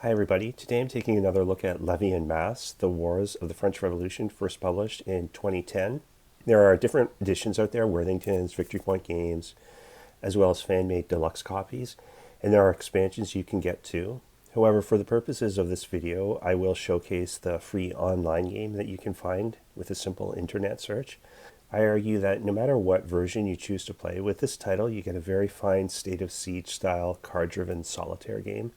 Hi everybody, today I'm taking another look at Levee and Masse, The Wars of the French Revolution, first published in 2010. There are different editions out there, Worthington's, Victory Point Games, as well as fan-made deluxe copies, and there are expansions you can get too. However, for the purposes of this video, I will showcase the free online game that you can find with a simple internet search. I argue that no matter what version you choose to play, with this title you get a very fine State of Siege style card-driven solitaire game.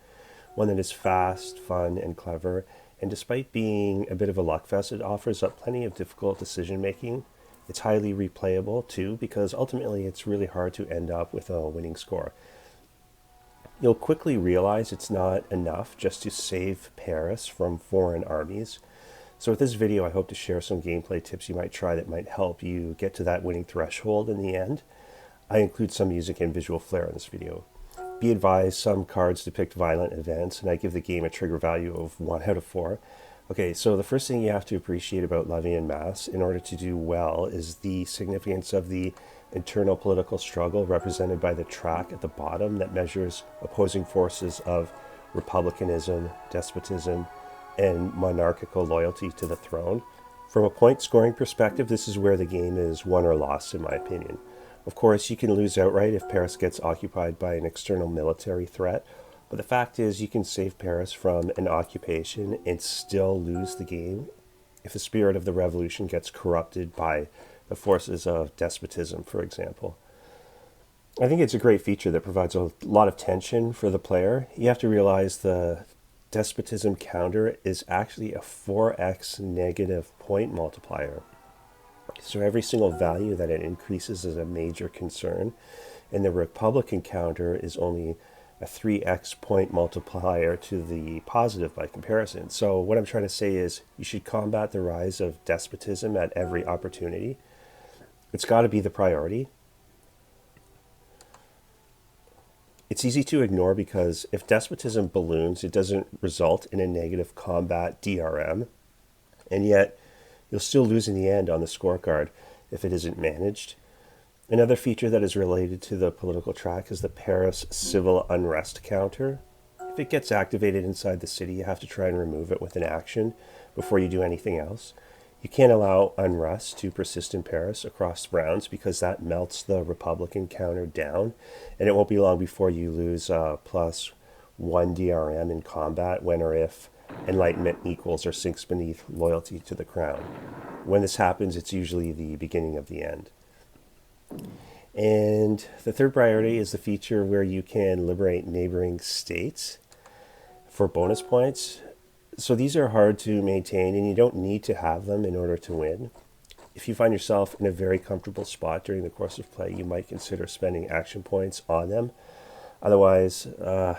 One that is fast, fun, and clever, and despite being a bit of a luckfest, it offers up plenty of difficult decision making. It's highly replayable too, because ultimately it's really hard to end up with a winning score. You'll quickly realize it's not enough just to save Paris from foreign armies. So with this video, I hope to share some gameplay tips you might try that might help you get to that winning threshold in the end. I include some music and visual flair in this video. Be advised, some cards depict violent events, and I give the game a trigger value of 1 out of 4. Okay, so the first thing you have to appreciate about Levee and Masse in order to do well is the significance of the internal political struggle represented by the track at the bottom that measures opposing forces of republicanism, despotism, and monarchical loyalty to the throne. From a point scoring perspective, this is where the game is won or lost, in my opinion. Of course, you can lose outright if Paris gets occupied by an external military threat, but the fact is you can save Paris from an occupation and still lose the game if the spirit of the revolution gets corrupted by the forces of despotism, for example. I think it's a great feature that provides a lot of tension for the player. You have to realize the despotism counter is actually a 4x negative point multiplier. So every single value that it increases is a major concern, and the Republican counter is only a 3x point multiplier to the positive by comparison. So what I'm trying to say is you should combat the rise of despotism at every opportunity. It's got to be the priority. It's easy to ignore because if despotism balloons, it doesn't result in a negative combat DRM, and yet you'll still lose in the end on the scorecard if it isn't managed. Another feature that is related to the political track is the Paris civil unrest counter. If it gets activated inside the city, you have to try and remove it with an action before you do anything else. You can't allow unrest to persist in Paris across rounds because that melts the Republican counter down, and it won't be long before you lose plus 1 DRM in combat when or if enlightenment equals or sinks beneath loyalty to the crown. When this happens, it's usually the beginning of the end. And the third priority is the feature where you can liberate neighboring states for bonus points. So these are hard to maintain, and you don't need to have them in order to win. If you find yourself in a very comfortable spot during the course of play, you might consider spending action points on them. Otherwise, I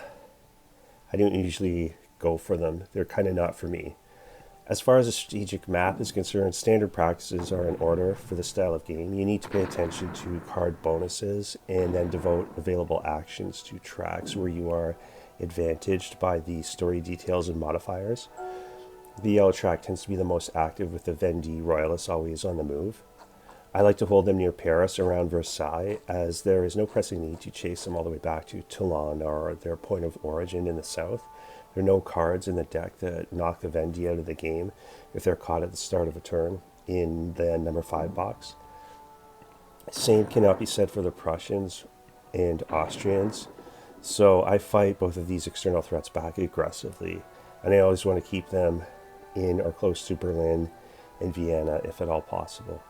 don't usually go for them. They're kind of not for me. As far as a strategic map is concerned, standard practices are in order for this style of game. You need to pay attention to card bonuses and then devote available actions to tracks where you are advantaged by the story details and modifiers. The yellow track tends to be the most active, with the Vendée royalists always on the move. I like to hold them near Paris around Versailles, as there is no pressing need to chase them all the way back to Toulon or their point of origin in the south. There are no cards in the deck that knock the Vendée out of the game if they're caught at the start of a turn in the number 5 box. Same cannot be said for the Prussians and Austrians. So I fight both of these external threats back aggressively, and I always want to keep them in or close to Berlin and Vienna if at all possible.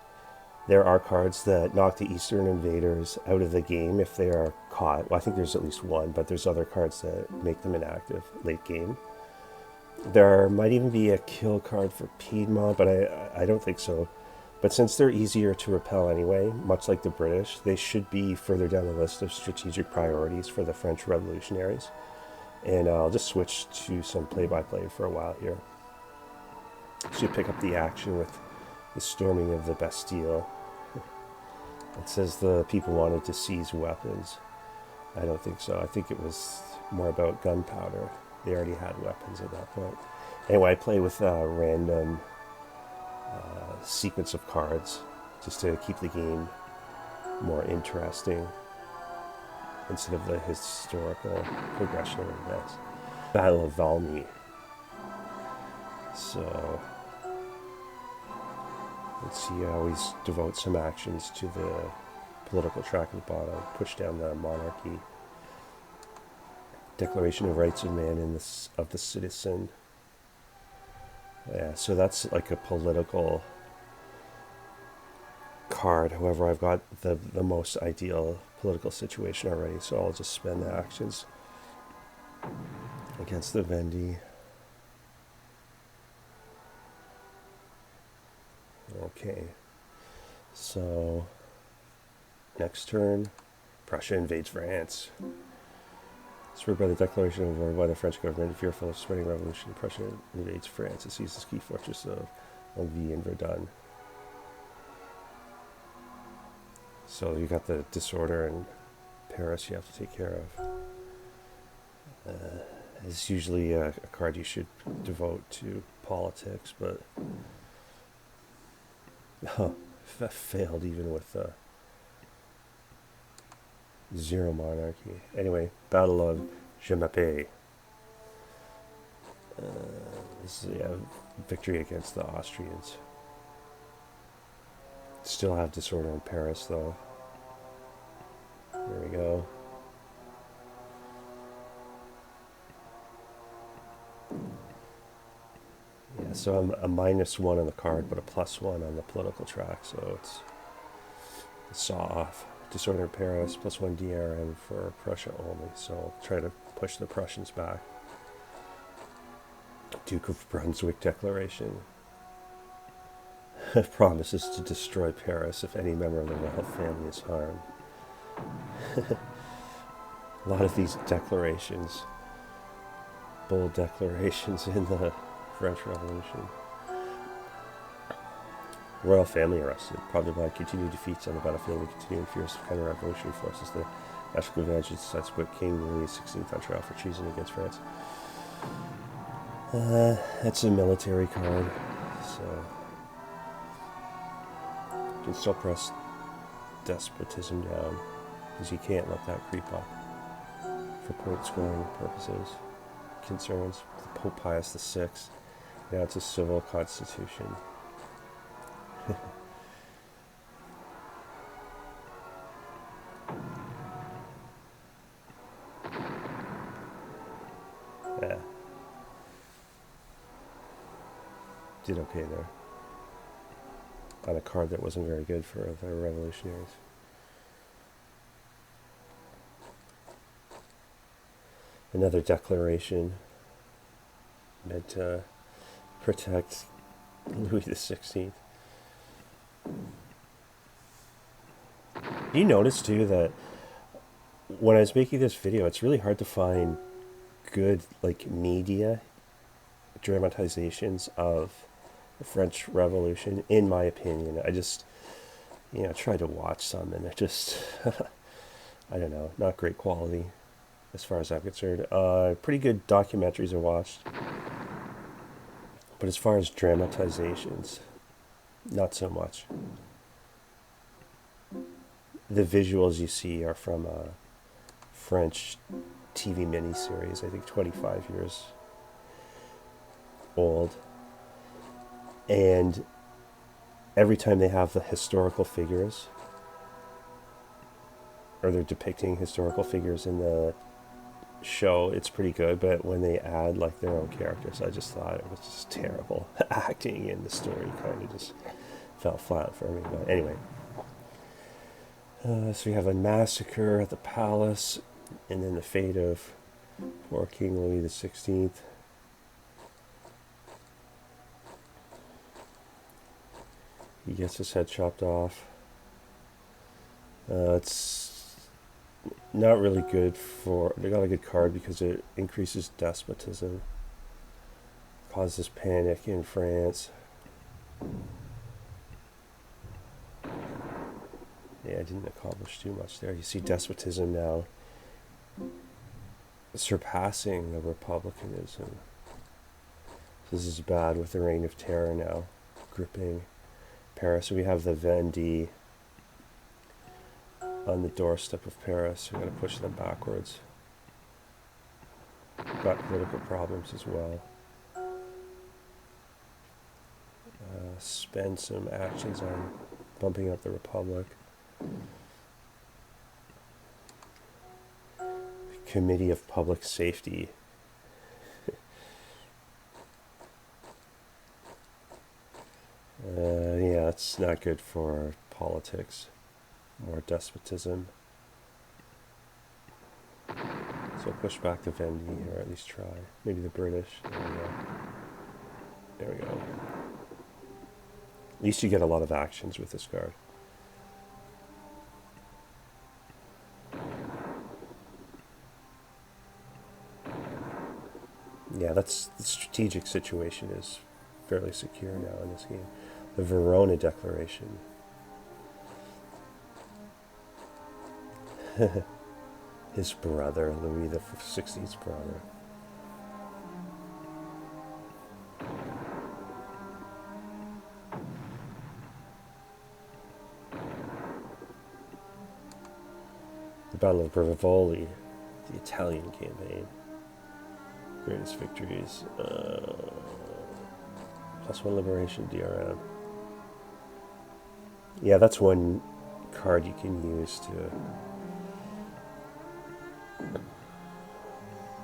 There are cards that knock the Eastern invaders out of the game if they are caught. Well, I think there's at least one, but there's other cards that make them inactive late game. There might even be a kill card for Piedmont, but I don't think so. But since they're easier to repel anyway, much like the British, they should be further down the list of strategic priorities for the French revolutionaries. And I'll just switch to some play-by-play for a while here. So you pick up the action with the storming of the Bastille. It says the people wanted to seize weapons. I don't think so. I think it was more about gunpowder. They already had weapons at that point. Anyway, I play with a random sequence of cards just to keep the game more interesting instead of the historical progression of events. Battle of Valmy. So let's see, I always devote some actions to the political track at the bottom, push down the monarchy, Declaration of Rights of Man and of the Citizen. Yeah, so that's like a political card. However, I've got the most ideal political situation already, so I'll just spend the actions against the Vendee. Okay, so next turn, Prussia invades France. Spurred by the declaration of war by the French government, fearful of spreading revolution, Prussia invades France and seizes the key fortress of Levee and Verdun. So you got the disorder in Paris you have to take care of. It's usually a card you should devote to politics, but that failed even with zero monarchy. Anyway, Battle of Jemappes. This is victory against the Austrians. Still have disorder in Paris, though. There we go. Yeah, so I'm a -1 on the card, but a +1 on the political track, so it's a saw-off. Disorder in Paris, +1 DRM for Prussia only, so I'll try to push the Prussians back. Duke of Brunswick Declaration. Promises to destroy Paris if any member of the royal family is harmed. A lot of these declarations, bold declarations in the French Revolution. Royal family arrested, probably by continued defeats on the battlefield and continuing fierce counter-revolutionary forces. The National Convention decides to put King Louis XVI on trial for treason against France. That's a military card, so you can still press despotism down, because you can't let that creep up for point scoring purposes. Concerns with Pope Pius VI. Now it's a civil constitution. Yeah. Did okay there. On a card that wasn't very good for the revolutionaries. Another declaration meant to protect Louis XVI. You notice too that when I was making this video, it's really hard to find good media dramatizations of the French Revolution, in my opinion. I just tried to watch some, and they're just I don't know, not great quality as far as I'm concerned. Pretty good documentaries I watched, but as far as dramatizations, not so much. The visuals you see are from a French TV miniseries, I think 25 years old. And every time they have the historical figures, or they're depicting historical figures in the show, it's pretty good. But when they add their own characters, I just thought it was just terrible acting, and the story kind of just fell flat for me. But anyway, so we have a massacre at the palace, and then the fate of poor King Louis XVI. He gets his head chopped off. It's not really good for... They got a good card because it increases despotism. Causes panic in France. Yeah, I didn't accomplish too much there. You see despotism now surpassing the republicanism. This is bad with the Reign of Terror now gripping Paris. So we have the Vendee on the doorstep of Paris. We got to push them backwards. got political problems as well. Spend some actions on bumping up the Republic. Committee of Public Safety. Yeah, it's not good for politics. More despotism. So push back the Vendee, or at least try. Maybe the British. There we go. There we go. At least you get a lot of actions with this card. Yeah, that's the strategic situation is fairly secure now in this game. The Verona Declaration. His brother, Louis the XVI's brother. The Battle of Brivoli, the Italian campaign. Greatest victories. +1 liberation DRM. Yeah, that's one card you can use to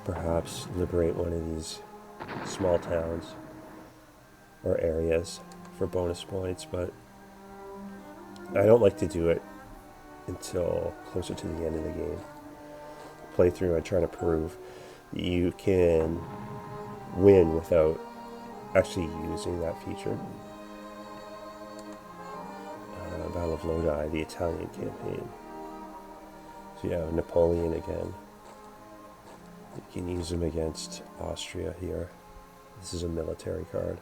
perhaps liberate one of these small towns or areas for bonus points, but I don't like to do it until closer to the end of the game. Playthrough, I try to prove you can win without actually using that feature. Battle of Lodi, the Italian campaign. So yeah, Napoleon again. You can use him against Austria here. This is a military card.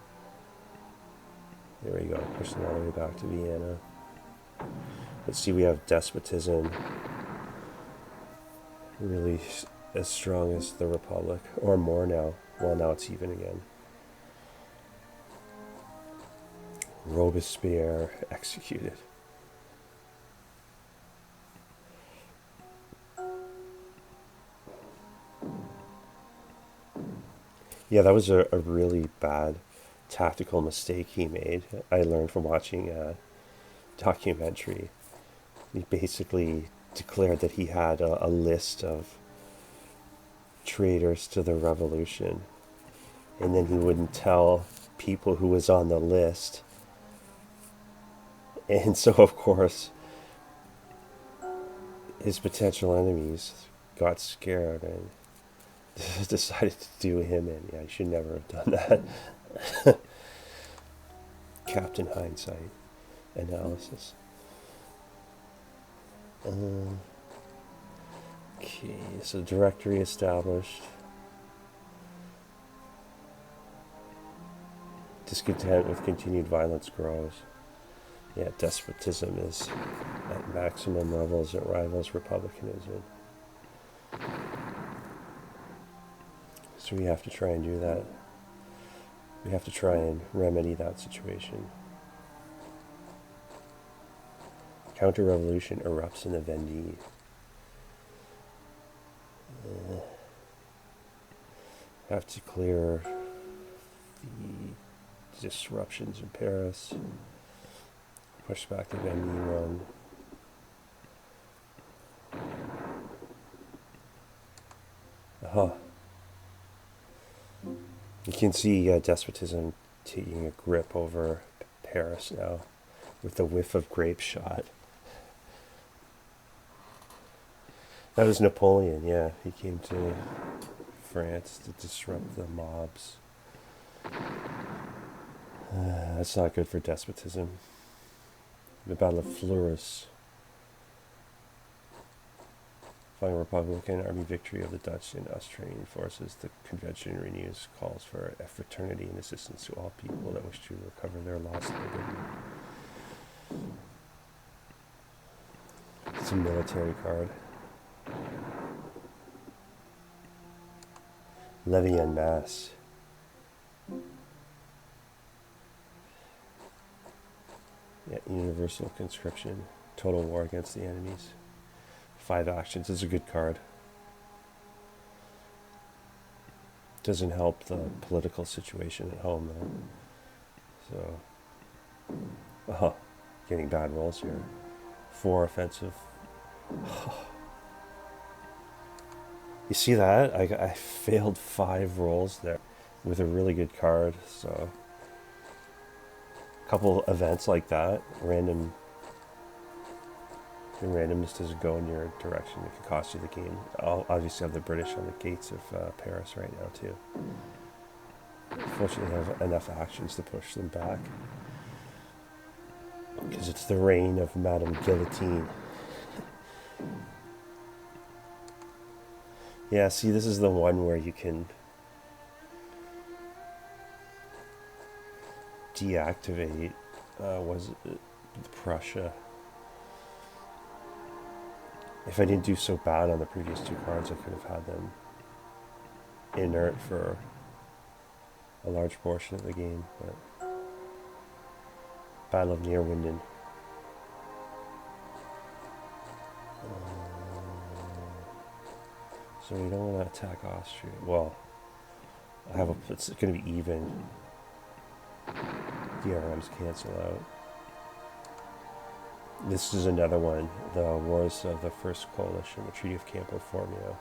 There we go, pushing all the way back to Vienna. Let's see, we have despotism. Really as strong as the Republic, or more now. Well, now it's even again. Robespierre executed. Yeah, that was a really bad tactical mistake he made. I learned from watching a documentary. He basically declared that he had a list of traitors to the revolution, and then he wouldn't tell people who was on the list. And so, of course, his potential enemies got scared and decided to do him in. Yeah, I should never have done that. Captain Hindsight analysis. Okay, so directory established. Discontent with continued violence grows. Yeah, despotism is at maximum levels. It rivals republicanism. So we have to try and do that. We have to try and remedy that situation. Counter-revolution erupts in the Vendee. Have to clear the disruptions in Paris. Push back the Vendee one. You can see despotism taking a grip over Paris now with the whiff of grape shot. That was Napoleon, yeah. He came to France to disrupt the mobs. That's not good for despotism. The Battle of Fleurus. Following Republican Army victory of the Dutch and Austrian forces, the convention renews calls for fraternity and assistance to all people that wish to recover their lost liberty. It's a military card. Levee and Masse. Yeah, universal conscription. Total war against the enemies. 5 actions is a good card. Doesn't help the political situation at home, though. So, getting bad rolls here. 4 offensive. You see that? I failed 5 rolls there with a really good card. So, a couple events like that, the randomness doesn't go in your direction. It can cost you the game. I'll obviously have the British on the gates of Paris right now too. Fortunately, I have enough actions to push them back. Because it's the reign of Madame Guillotine. Yeah, see, this is the one where you can deactivate, was it Prussia? If I didn't do so bad on the previous 2 cards, I could have had them inert for a large portion of the game. But Battle of Neerwinden. So we don't want to attack Austria. Well, it's going to be even. DRMs cancel out. This is another one, the Wars of the First Coalition, the Treaty of Campo Formio.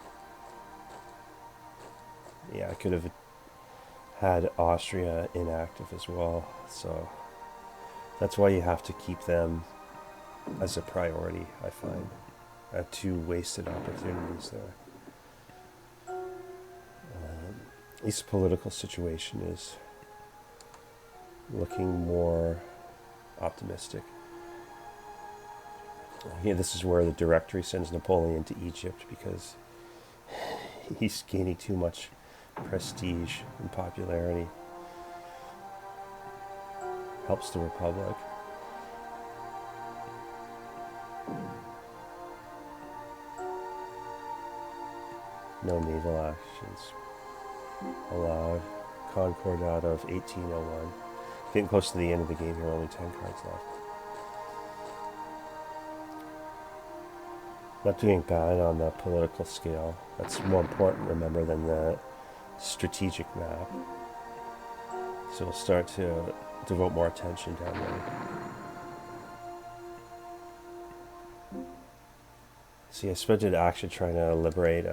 Yeah, I could have had Austria inactive as well, so that's why you have to keep them as a priority, I find. I have 2 wasted opportunities there. At least the political situation is looking more optimistic. Yeah, this is where the Directory sends Napoleon to Egypt because he's gaining too much prestige and popularity. Helps the Republic. No naval actions allowed. Concordat of 1801. Getting close to the end of the game here, only 10 cards left. Not doing bad on the political scale. That's more important, remember, than the strategic map. So we'll start to devote more attention down there. See, I spent an action trying to liberate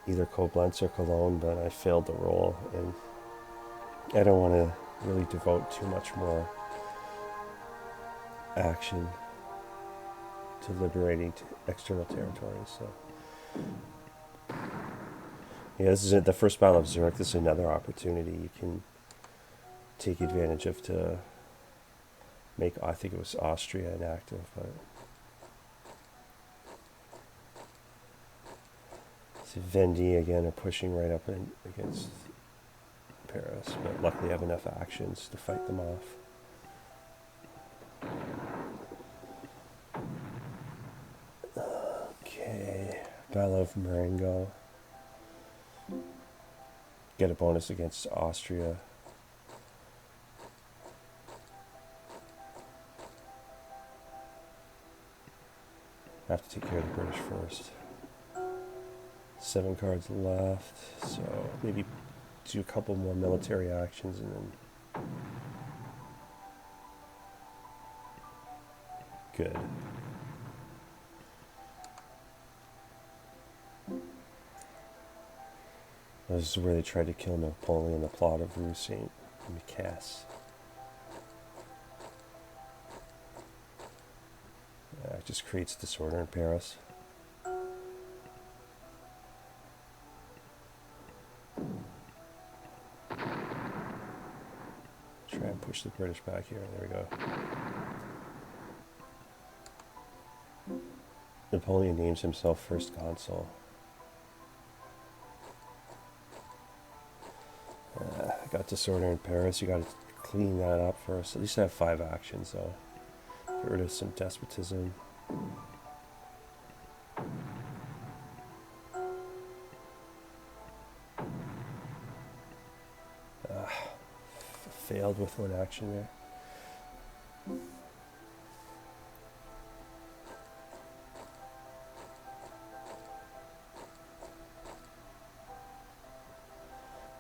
either Koblenz or Cologne, but I failed the roll, and I don't want to really devote too much more action to liberating external territories. So, yeah, this is it. The first Battle of Zurich. This is another opportunity you can take advantage of to make, I think it was Austria inactive, but see, Vendy again are pushing right up against Paris, but luckily I have enough actions to fight them off. Okay, Battle of Marengo. Get a bonus against Austria. I have to take care of the British first. 7 cards left, so maybe do a couple more military actions and then good. This is where they tried to kill Napoleon, the plot of Rue Saint Macasse. It just creates disorder in Paris. Try and push the British back here. There we go. Napoleon names himself first consul. I got disorder in Paris. You got to clean that up first. At least I have 5 actions, so get rid of some despotism. Failed with 1 action there.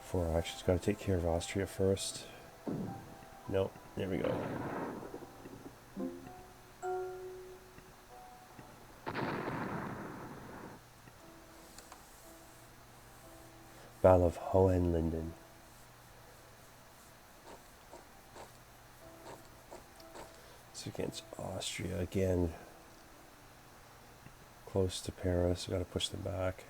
Four actions. Got to take care of Austria first. Nope. There we go. Battle of Hohenlinden. It's against Austria again. Close to Paris. Got to push them back.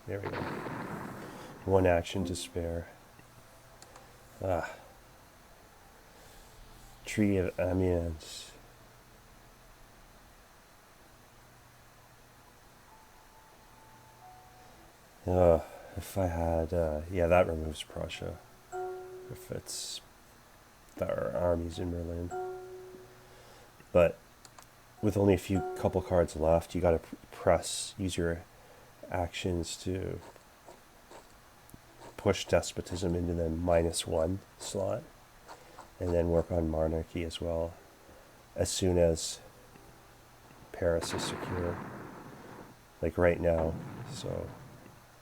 There we go. One action to spare. Tree of Amiens. If I had, yeah, that removes Prussia. If it's our armies in Berlin. But with only a couple cards left, you got to use your actions to push despotism into the -1 slot, and then work on monarchy as well as soon as Paris is secure, like right now. So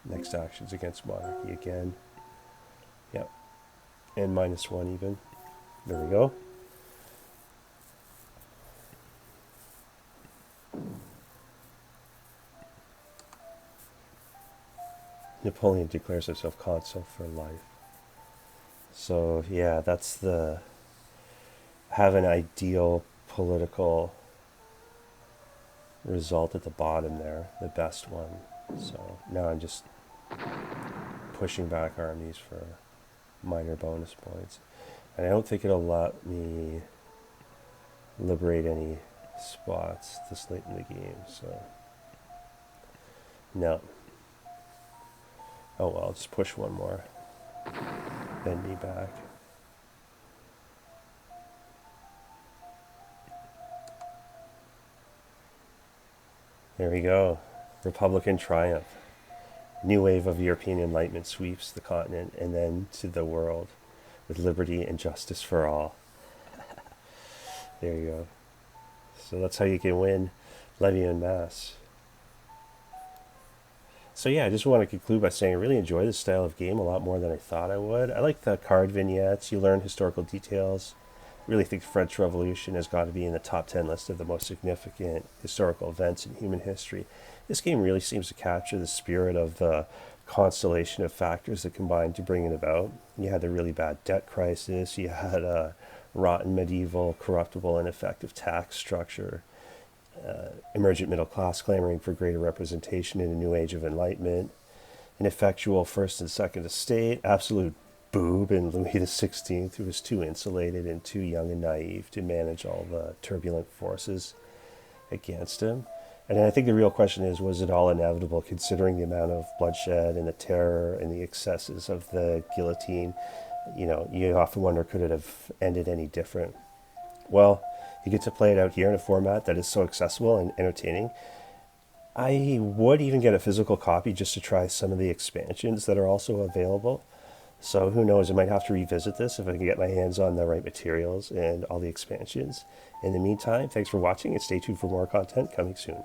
next action's against monarchy again. Yep. And -1 even. There we go. Napoleon declares himself consul for life. So yeah, that's have an ideal political result at the bottom there, the best one. So now I'm just pushing back armies for minor bonus points. And I don't think it'll let me liberate any spots this late in the game, so no. Oh well, I'll just push one more. Bend me back. There we go. Republican triumph. New wave of European enlightenment sweeps the continent and then to the world with liberty and justice for all. There you go. So that's how you can win Levee and Masse. So yeah, I just want to conclude by saying I really enjoy this style of game a lot more than I thought I would. I like the card vignettes. You learn historical details. I really think the French Revolution has got to be in the top 10 list of the most significant historical events in human history. This game really seems to capture the spirit of the constellation of factors that combined to bring it about. You had the really bad debt crisis. You had a rotten medieval, corruptible, and ineffective tax structure. Emergent middle class clamoring for greater representation in a new age of enlightenment. An effectual first and second estate. Absolute boob in Louis XVI, who was too insulated and too young and naive to manage all the turbulent forces against him. And I think the real question is, was it all inevitable considering the amount of bloodshed and the terror and the excesses of the guillotine? You know, you often wonder, could it have ended any different? Well, you get to play it out here in a format that is so accessible and entertaining. I would even get a physical copy just to try some of the expansions that are also available. So who knows, I might have to revisit this if I can get my hands on the right materials and all the expansions. In the meantime, thanks for watching and stay tuned for more content coming soon.